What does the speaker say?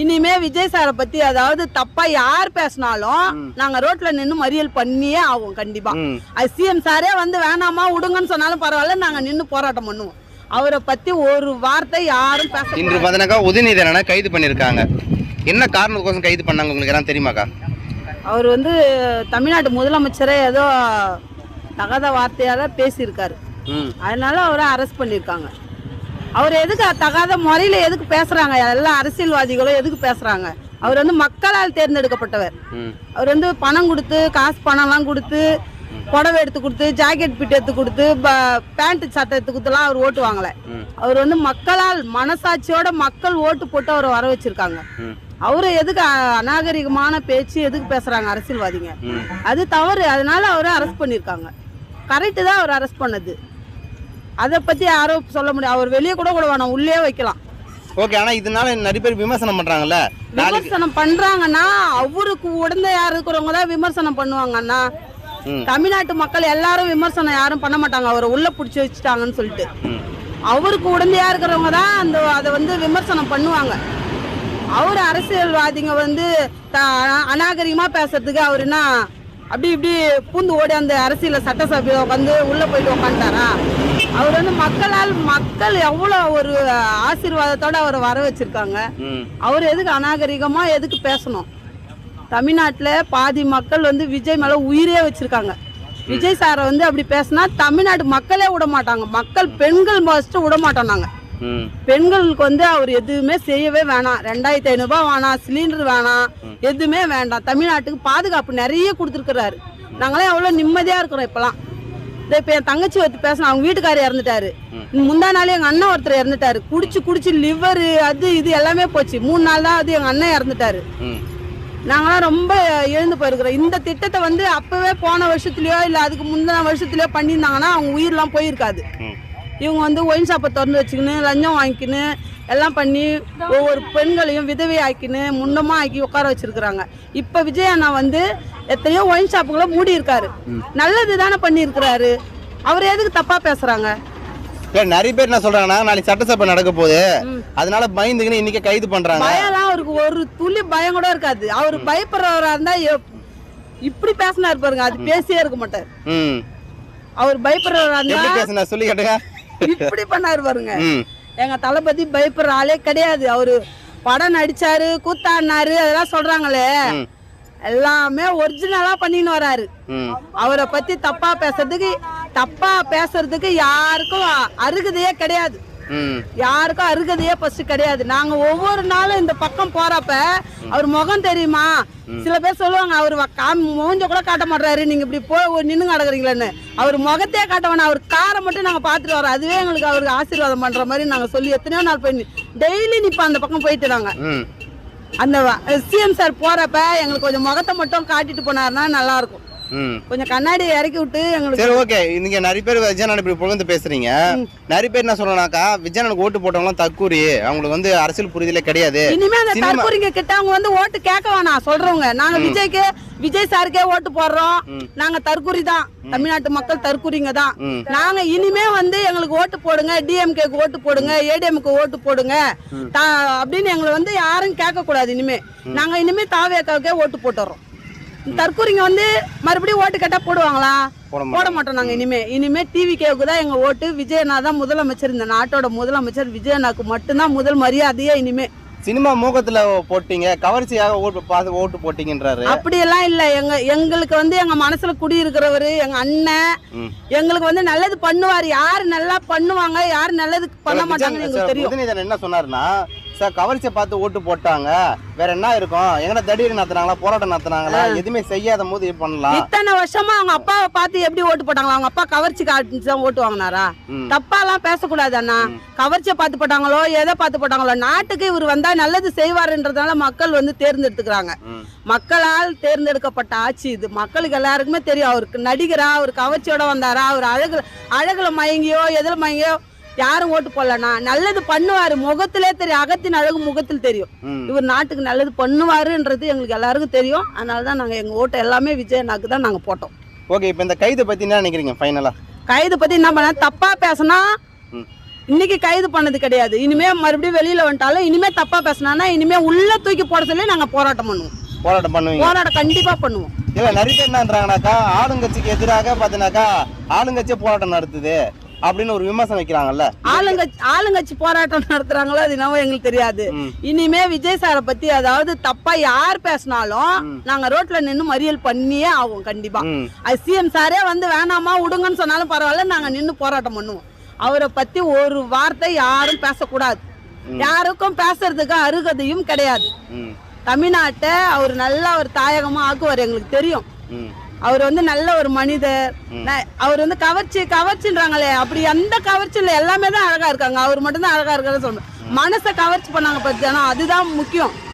இனிமே விஜய் சாரை பத்தி அதாவது தப்பா யார் பேசினாலும் நாங்க ரோட்ல நின்னு மறியல் பண்ணியே ஆகும் கண்டிப்பா. அது சிஎம் சாரே வந்து வேணாமா விடுங்கன்னு சொன்னாலும் பரவாயில்ல, நாங்க நின்னு போராட்டம் பண்ணுவோம். அவரை பத்தி ஒரு வார்த்தை யாரும் பேச. இன்று பார்த்தீங்கன்னாக்கா உதயநிதி கைது பண்ணிருக்காங்க. என்ன காரணத்துக்கோசம் கைது பண்ணாங்க உங்களுக்கு எல்லாம் தெரியுமாக்கா? அவர் வந்து தமிழ்நாட்டு முதலமைச்சரே ஏதோ தகாத வார்த்தையால பேசியிருக்காரு, அதனால அவரை அரெஸ்ட் பண்ணியிருக்காங்க. அவர் எதுக்கு தகாத முறையில எதுக்கு பேசுறாங்க? எல்லா அரசியல்வாதிகளும் எதுக்கு பேசுறாங்க? அவர் வந்து மக்களால் தேர்ந்தெடுக்கப்பட்டவர். அவர் வந்து பணம் கொடுத்து, காசு பணம்லாம் கொடுத்து, புடவை எடுத்து கொடுத்து, ஜாக்கெட் பிட் எடுத்து கொடுத்து, பேண்ட் சட்டை எடுத்து கொடுத்துலாம் அவர் ஓட்டு வாங்கல. அவர் வந்து மக்களால் மனசாட்சியோட மக்கள் ஓட்டு போட்டு அவரை வர வச்சிருக்காங்க. அவரு எதுக்கு அநாகரிகமான பேச்சு எதுக்கு பேசுறாங்க அரசியல்வாதிங்க? அது தவறு. அதனால அவரை அரெஸ்ட் பண்ணிருக்காங்க. கரெக்டு தான் அவர் அரெஸ்ட் பண்ணது. அதை பத்தி யாரும் சொல்ல முடியாது. அவர் வெளியே கூட வேணாம், உள்ளே வைக்கலாம். ஓகே. ஆனா இதனால நிறைய பேர் விமர்சனம் பண்றாங்கல்ல. விமர்சனம் பண்றாங்கன்னா அவருக்கு உடந்தையா இருக்கிறவங்க தான் விமர்சனம் பண்ணுவாங்கன்னா, தமிழ்நாட்டு மக்கள் எல்லாரும் விமர்சனம் யாரும் பண்ண மாட்டாங்க. அவரை உள்ள புடிச்சு வச்சுட்டாங்கன்னு சொல்லிட்டு அவருக்கு உடந்தையா இருக்கிறவங்க தான் அதை வந்து விமர்சனம் பண்ணுவாங்க. அவர் அரசியல்வாதிங்க வந்து அநாகரிகமா பேசுறதுக்கு அவர் என்ன அப்படி இப்படி பூந்து ஓடி அந்த அரசியல சட்டசபையில உட்காந்து உள்ள போயிட்டு உட்காந்துட்டாரா? அவர் வந்து மக்கள் எவ்வளவு ஒரு ஆசீர்வாதத்தோட அவரை வர வச்சிருக்காங்க. அவர் எதுக்கு அநாகரிகமா எதுக்கு பேசணும்? தமிழ்நாட்டுல பாதி மக்கள் வந்து விஜய் மேல உயிரே வச்சிருக்காங்க. விஜய் சாரை வந்து அப்படி பேசினா தமிழ்நாட்டு மக்களே விட மாட்டாங்க. மக்கள் பெண்கள் ஃபர்ஸ்ட் விட மாட்டோம். நாங்க பெண்களுக்கு வந்து அவர் எதுவுமே செய்யவே வேணாம். 2500 ரூபாய் வேணாம், சிலிண்டர் வேணாம், எதுவுமே வேண்டாம். தமிழ்நாட்டுக்கு பாதுகாப்பு நிறைய கொடுத்துருக்கிறாரு. நாங்களே எவ்வளவு நிம்மதியா இருக்கிறோம் இப்பெல்லாம். இப்ப என் தங்கச்சி ஒருத்தர் பேசினா, அவங்க வீட்டுக்காரர் இறந்துட்டாரு. முந்தா நாளே எங்க அண்ணன் ஒருத்தர் இறந்துட்டாரு. குடிச்சு லிவர் அது இது எல்லாமே போச்சு. 3 நாள் தான் அது எங்க அண்ணன் இறந்துட்டாரு. நாங்களாம் ரொம்ப எழுந்து போயிருக்கிறோம். இந்த திட்டத்தை வந்து அப்பவே போன வருஷத்துலயோ இல்ல அதுக்கு முந்தின வருஷத்துலயோ பண்ணியிருந்தாங்கன்னா அவங்க உயிரெல்லாம் போயிருக்காது. இவங்க வந்து ஒயின் ஷாப்பை திறந்து வச்சுக்கின்னு லஞ்சம் வாங்கிக்கின்னு எல்லாம் பண்ணி ஒவ்வொரு பெண்களையும் விதவை ஆக்கின்னு முன்னமா ஆக்கி உட்கார வச்சிருக்கிறாங்க. இப்ப விஜய் அண்ணா வந்து எத்தனையோ ஒயின் ஷாப்புகளை மூடி இருக்காரு. நல்லது தானே பண்ணியிருக்கிறாரு. அவர் எதுக்கு தப்பா பேசுறாங்க? நிறைய பேர் என்ன சொல்றாங்கன்னா, நாளைக்கு சட்டசபை நடக்க போகுது, அதனால பயந்துக்கின்னு இன்னைக்கு கைது பண்றாங்க. பயம்லாம் அவருக்கு ஒரு துளி பயம் கூட இருக்காது. அவரு பயப்படுறவரா இருந்தா இப்படி பேசினாரு பாருங்க, அது பேசியே இருக்க மாட்டாரு. அவர் பயப்படுறவரா இருந்தா சொல்லி கேட்டுங்க, இப்படி பண்ணாரு பாருங்க. எங்க தளபதி பயப்படுற ஆளே கிடையாது. அவரு படம் நடிச்சாரு, கூத்தாடினாரு, அதெல்லாம் சொல்றாங்களே, எல்லாமே ஒரிஜினலா பண்ணின்னு வராரு. அவரை பத்தி தப்பா பேசுறதுக்கு யாருக்கும் அருகதையே கிடையாது. யாருக்கும் அருகதையே ஃபர்ஸ்ட் கிடையாது. நாங்க ஒவ்வொரு நாளும் இந்த பக்கம் போறப்ப அவர் முகம் தெரியுமா? சில பேர் சொல்லுவாங்க அவர் மூஞ்ச கூட காட்ட மாட்டாரு, நீங்க இப்படி போய் நின்று கிடக்குறீங்களேன்னு. அவர் முகத்தையே காட்ட வேணாம், அவர் காரை மட்டும் நாங்க பாத்துட்டு வரோம். அதுவே எங்களுக்கு அவருக்கு ஆசீர்வாதம் பண்ற மாதிரி நாங்க சொல்லி எத்தனையோ நாள் போய் டெய்லி நிப்போம் அந்த பக்கம் போயிட்டு. நாங்க அந்த சிஎம் சார் போறப்ப எங்களுக்கு கொஞ்சம் முகத்தை மட்டும் காட்டிட்டு போனாருன்னா நல்லா இருக்கும். கொஞ்சம் கண்ணாடி இறக்கி விட்டு எங்களுக்கு. சரி, ஓகே. நீங்க நிறைய பேர் விஜயநாடு இப்படி புகழ்ந்து பேசுறீங்க. நிறைய பேர் என்ன சொல்றாங்கனாக்கா, விஜயநாடுக்கு ஓட்டு போட்டவங்க தற்கூரி, அவங்களுக்கு வந்து அரசியல் புரிதலே கிடையாது. இனிமே அந்த தற்கூரிங்க கிட்ட அவங்க வந்து ஓட்டு கேட்க வேணாம் சொல்றவங்க. நாங்க விஜய் சாருக்கே ஓட்டு போடுறோம். நாங்க தற்கூரி தான், தமிழ்நாட்டு மக்கள் தற்கூரிங்க தான். நாங்க இனிமே வந்து எங்களுக்கு ஓட்டு போடுங்க, டிஎம்கேக்கு ஓட்டு போடுங்க, ஏடிஎம்க்கு ஓட்டு போடுங்க அப்படின்னு எங்களை வந்து யாரும் கேட்க கூடாது. இனிமே தாவேக்காவுக்கே ஓட்டு போட்டுறோம். தற்கூரிங்க வந்து மறுபடியும் ஓட்டு கேட்டா போடுவாங்களா? போட மாட்டோம். நாங்க இனிமே டிவிகேவுக்கு தான் எங்க ஓட்டு. விஜயண்ணா தான் முதலமைச்சர், இந்த நாட்டோட முதலமைச்சர். விஜயண்ணாக்கு மட்டும்தான் முதல் மரியாதையே. இனிமே சினிமா மோகத்துல போட்டீங்க, கவர்ச்சியாக ஓட்டு போட்டீங்கன்றாரு. அப்படி எல்லாம் இல்ல. எங்களுக்கு வந்து எங்க மனசுல குடி இருக்கிறவரு எங்க அண்ணன். எங்களுக்கு வந்து நல்லது பண்ணுவாரு. யாரு நல்லா பண்ணுவாங்க, யாரு நல்லது பண்ண மாட்டாங்கன்னு எங்களுக்கு தெரியும். என்ன சொன்னாருன்னா, சார் கவர்ச்சியை பார்த்து ஓட்டு போட்டாங்க, வேற என்ன இருக்கும்? எங்கடா தடியடி நடத்துனாங்களா, போராட்டம் நடத்துனாங்களா? எதுவுமே செய்யாத போது பண்ணலாம். இத்தனை வருஷமா அவங்க அப்பாவை பார்த்து எப்படி ஓட்டு போட்டாங்களா? அவங்க அப்பா கவர்ச்சி காட்டுதான் ஓட்டு வாங்கினாரா? தப்பா எல்லாம் பேசக்கூடாது அண்ணா. கவர்ச்சியை பார்த்து போட்டாங்களோ எதை பார்த்து போட்டாங்களோ, நாட்டுக்கு இவர் வந்தா நல்லது செய்வாருன்றதுனால மக்கள் வந்து தேர்ந்தெடுத்துக்கிறாங்க. மக்களால் தேர்ந்தெடுக்கப்பட்ட ஆட்சி இது. மக்களுக்கு எல்லாருக்குமே தெரியும். அவருக்கு நடிகரா, அவர் கவர்ச்சியோட வந்தாரா, அவர் அழகுல மயங்கியோ எதுல மயங்கியோ யாரும் ஓட்டு போடலண்ணா. நல்லது பண்ணுவாரு, முகத்திலே தெரியும். அகத்தின் அழகு முகத்தில் தெரியும். இவர் நாட்டுக்கு நல்லது பண்ணுவாருன்றது எங்களுக்கு எல்லாருக்கும் தெரியும். அதனாலதான் நாங்க எங்க ஓட்டு எல்லாமே விஜயண்ணாக்கு தான் நாங்க போட்டோம். ஓகே. இப்ப இந்த கைது பத்தி என்ன நினைக்கிறீங்க? ஃபைனலா கைது பத்தி என்ன பண்ண, தப்பா பேசினா இன்னைக்கு கைது பண்ணது கிடையாது. இனிமே மறுபடியும் வெளியில வந்துட்டாலும் இனிமே தப்பா பேசினா இனிமே உள்ள தூக்கி போட சொல்லி நாங்க போராட்டம் பண்ணுவோம். போராட்டம் பண்ணுவீங்க? போராட்டம் கண்டிப்பா பண்ணுவோம். இல்ல நிறைய பேர் என்னன்றாங்கனாக்கா ஆளுங்கட்சிக்கு எதிராக பாத்தீங்கன்னாக்கா ஆளுங்கட்சியே போராட்டம் நடத்துது அப்படின்னு ஒரு விமர்சனம் வைக்கிறாங்கல்ல. ஆளுங்கட்சி போராட்டம் நடத்துறாங்களோ அது என்னவோ எங்களுக்கு தெரியாது. இனிமே விஜய் சாரை பத்தி அதாவது தப்பா யார் பேசினாலும் நாங்க ரோட்ல நின்னு மறியல் பண்ணியே ஆகும் கண்டிப்பா. அது சிஎம் சாரே வந்து வேணாமா விடுங்கன்னு சொன்னாலும் பரவாயில்ல, நாங்க நின்னு போராட்டம் பண்ணுவோம். அவரை பத்தி ஒரு வார்த்தை யாரும் பேசக்கூடாது. யாருக்கும் பேசுறதுக்கு அருகதையும் கிடையாது. தமிழ்நாட்டை அவர் நல்ல ஒரு தாயகமா ஆக்குவார், எங்களுக்கு தெரியும். அவர் வந்து நல்ல ஒரு மனிதர். அவர் வந்து கவர்ச்சின்றாங்களே, அப்படி எந்த கவர்ச்சி இல்லை, எல்லாமே தான் அழகா இருக்காங்க. அவர் மட்டும் தான் அழகா இருக்காரு சொல்றேன். மனசை கவர்ச்சி பண்ணாங்க பத்தி, அதுதான் முக்கியம்.